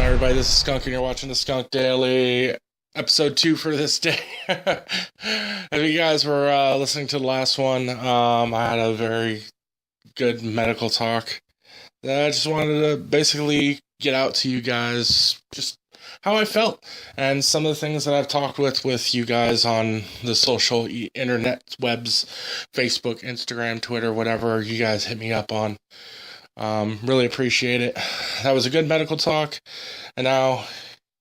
everybody? This is Skunk, and you're watching the Skunk Daily, episode 2 for this day. If you guys were listening to the last one, I had a very good medical talk that I just wanted to basically get out to you guys, just how I felt, and some of the things that I've talked with you guys on the social internet webs, Facebook, Instagram, Twitter, whatever you guys hit me up on. Really appreciate it. That was a good medical talk, and now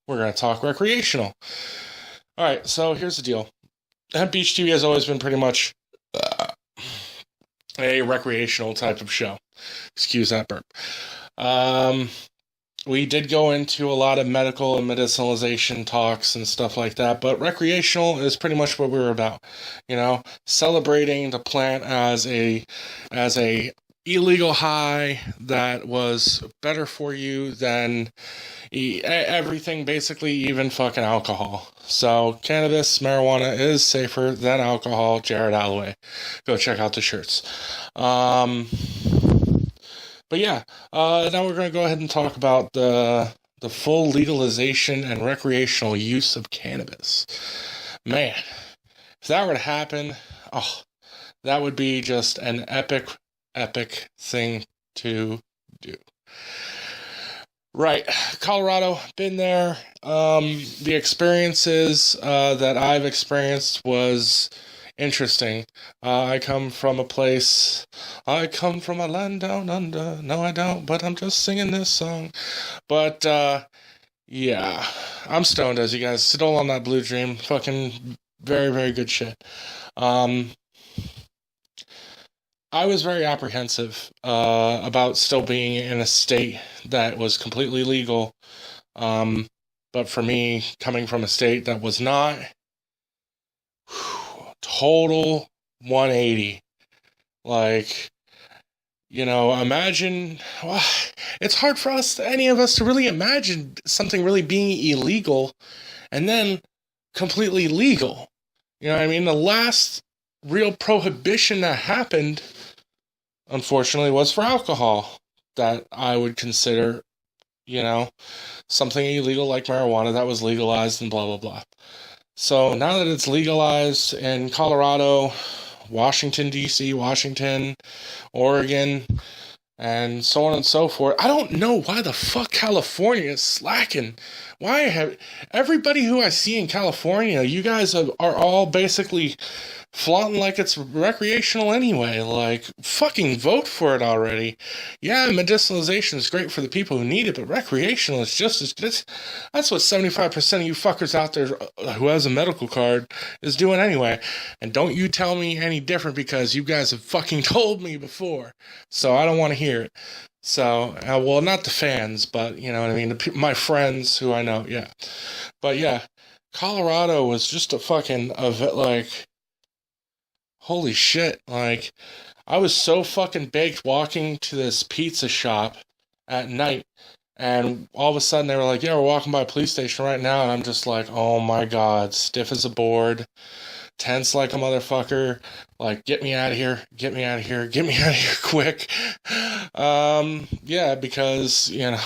we're going to talk recreational. Alright, so here's the deal. Hemp Beach TV has always been pretty much a recreational type of show. Excuse that burp. We did go into a lot of medical and medicinalization talks and stuff like that, but recreational is pretty much what we were about. You know, celebrating the plant as a illegal high that was better for you than everything, basically, even fucking alcohol. So cannabis, marijuana is safer than alcohol. Jared Alloway, go check out the shirts. But yeah, now we're going to go ahead and talk about the full legalization and recreational use of cannabis. Man, if that were to happen, that would be just an epic thing to do. Right, Colorado, been there. The experiences that I've experienced was interesting. I come from a land down under. No, I don't, but I'm just singing this song. But, yeah, I'm stoned, as you guys. Still on that Blue Dream. Fucking very, very good shit. I was very apprehensive about still being in a state that was completely legal. But for me, coming from a state that was not, total 180. Like, you know, imagine, it's hard for any of us to really imagine something really being illegal and then completely legal. You know what I mean? The last real prohibition that happened, unfortunately, was for alcohol, that I would consider, you know, something illegal like marijuana that was legalized and blah, blah, blah. So now that it's legalized in Colorado, Washington, D.C., Washington, Oregon, and so on and so forth, I don't know why the fuck California is slacking. Why have everybody who I see in California, you guys are all basically flaunting like it's recreational anyway. Like, fucking vote for it already. Yeah, medicinalization is great for the people who need it, but recreational is just as good. That's what 75% of you fuckers out there who has a medical card is doing anyway. And don't you tell me any different, because you guys have fucking told me before. So I don't want to hear it. So, well, not the fans, but, you know what I mean? My friends who I know, yeah. But yeah, Colorado was just a fucking, like, holy shit. Like, I was so fucking baked walking to this pizza shop at night, and all of a sudden they were like, yeah, we're walking by a police station right now, and I'm just like, oh my god, stiff as a board, tense like a motherfucker, like, get me out of here, get me out of here quick. Yeah, because, you know,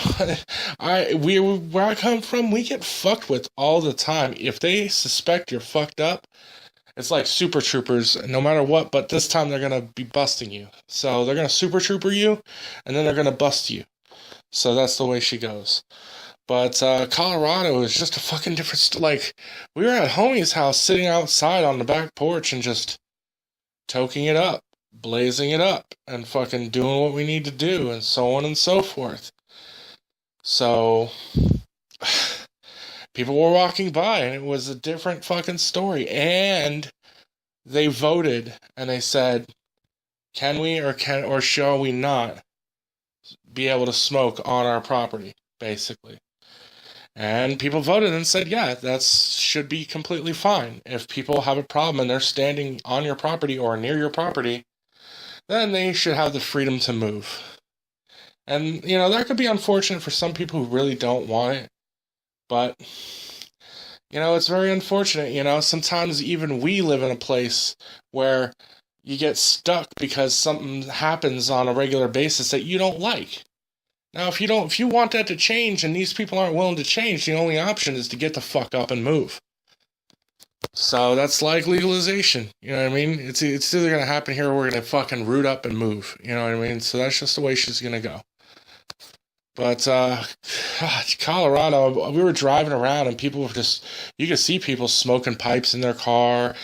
where I come from, we get fucked with all the time. If they suspect you're fucked up, it's like super troopers, no matter what, but this time they're going to be busting you. So they're going to super trooper you, and then they're going to bust you. So that's the way she goes. But Colorado is just a fucking different... Like, we were at homie's house sitting outside on the back porch and just toking it up, blazing it up, and fucking doing what we need to do, and so on and so forth. So... people were walking by, and it was a different fucking story. And they voted, and they said, can we or shall we not be able to smoke on our property, basically. And people voted and said, yeah, that should be completely fine. If people have a problem and they're standing on your property or near your property, then they should have the freedom to move. And, you know, that could be unfortunate for some people who really don't want it. But, you know, it's very unfortunate, you know. Sometimes even we live in a place where you get stuck because something happens on a regular basis that you don't like. Now, if you want that to change and these people aren't willing to change, the only option is to get the fuck up and move. So that's like legalization. You know what I mean? It's either going to happen here or we're going to fucking root up and move. You know what I mean? So that's just the way she's going to go. But, God, Colorado, we were driving around and people were just, you could see people smoking pipes in their car,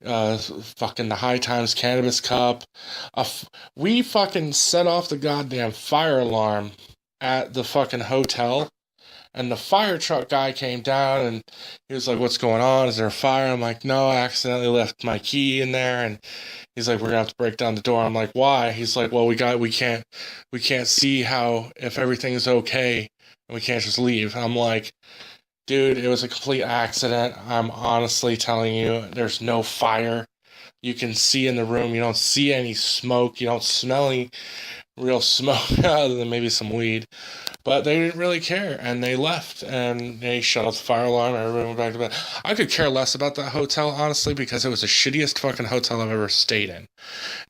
fucking the High Times Cannabis Cup. We fucking set off the goddamn fire alarm at the fucking hotel. And the fire truck guy came down and he was like, "What's going on? Is there a fire?" I'm like, "No, I accidentally left my key in there." And he's like, "We're gonna have to break down the door." I'm like, "Why?" He's like, "Well, we can't see how if everything's okay and we can't just leave." I'm like, "Dude, it was a complete accident. I'm honestly telling you, there's no fire. You can see in the room. You don't see any smoke. You don't smell any real smoke other than maybe some weed." But they didn't really care, and they left, and they shut off the fire alarm, and everybody went back to bed. I could care less about that hotel, honestly, because it was the shittiest fucking hotel I've ever stayed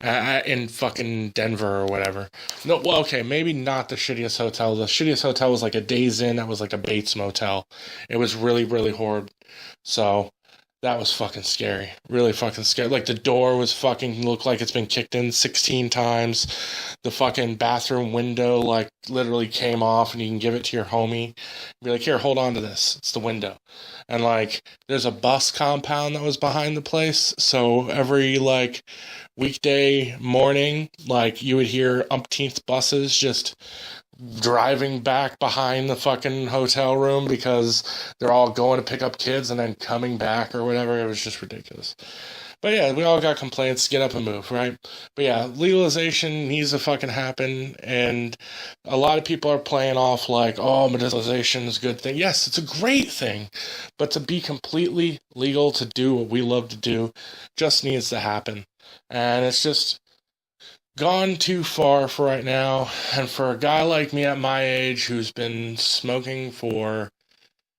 in fucking Denver or whatever. No, well, okay, maybe not the shittiest hotel. The shittiest hotel was like a Days Inn. That was like a Bates Motel. It was really, really horrid. So that was fucking scary. Really fucking scary. Like, the door was fucking looked like it's been kicked in 16 times. The fucking bathroom window, like, literally came off, and you can give it to your homie. Be like, "Here, hold on to this. It's the window." And, like, there's a bus compound that was behind the place. So every, like, weekday morning, like, you would hear umpteenth buses just driving back behind the fucking hotel room because they're all going to pick up kids and then coming back or whatever. It was just ridiculous. But yeah, we all got complaints. Get up and move, right? But yeah, legalization needs to fucking happen. And a lot of people are playing off like, "Oh, legalization is a good thing." Yes, it's a great thing. But to be completely legal to do what we love to do just needs to happen. And it's just gone too far for right now. And for a guy like me at my age who's been smoking for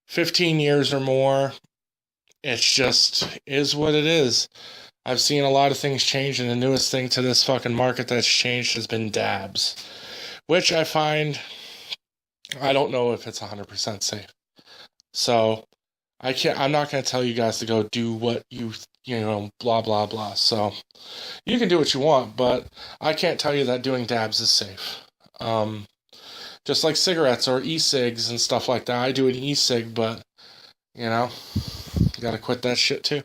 15 years or more, it's just is what it is. I've seen a lot of things change, and the newest thing to this fucking market that's changed has been dabs, which I find, I don't know if it's 100% safe. So I'm not going to tell you guys to go do what you blah, blah, blah. So you can do what you want, but I can't tell you that doing dabs is safe. Just like cigarettes or e-cigs and stuff like that. I do an e-cig, but, you gotta quit that shit too.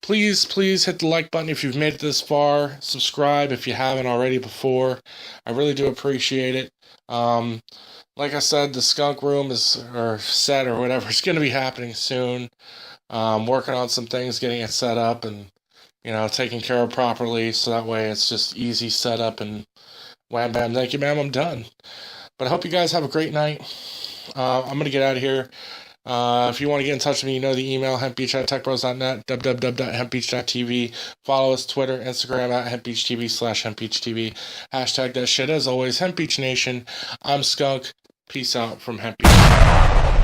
Please hit the like button if you've made it this far. Subscribe if you haven't already before. I really do appreciate it. Like I said, the Skunk room or set or whatever, it's going to be happening soon. Working on some things, getting it set up and, taken care of properly. So that way it's just easy setup and wham bam, thank you ma'am, I'm done. But I hope you guys have a great night. I'm going to get out of here. If you want to get in touch with me, the email, hempbeach@techbros.net, www.hempbeach.tv. Follow us, Twitter, Instagram, @hempbeachtv, /hempbeachtv. Hashtag that shit. As always, Hemp Beach Nation. I'm Skunk. Peace out from Hemp Beach.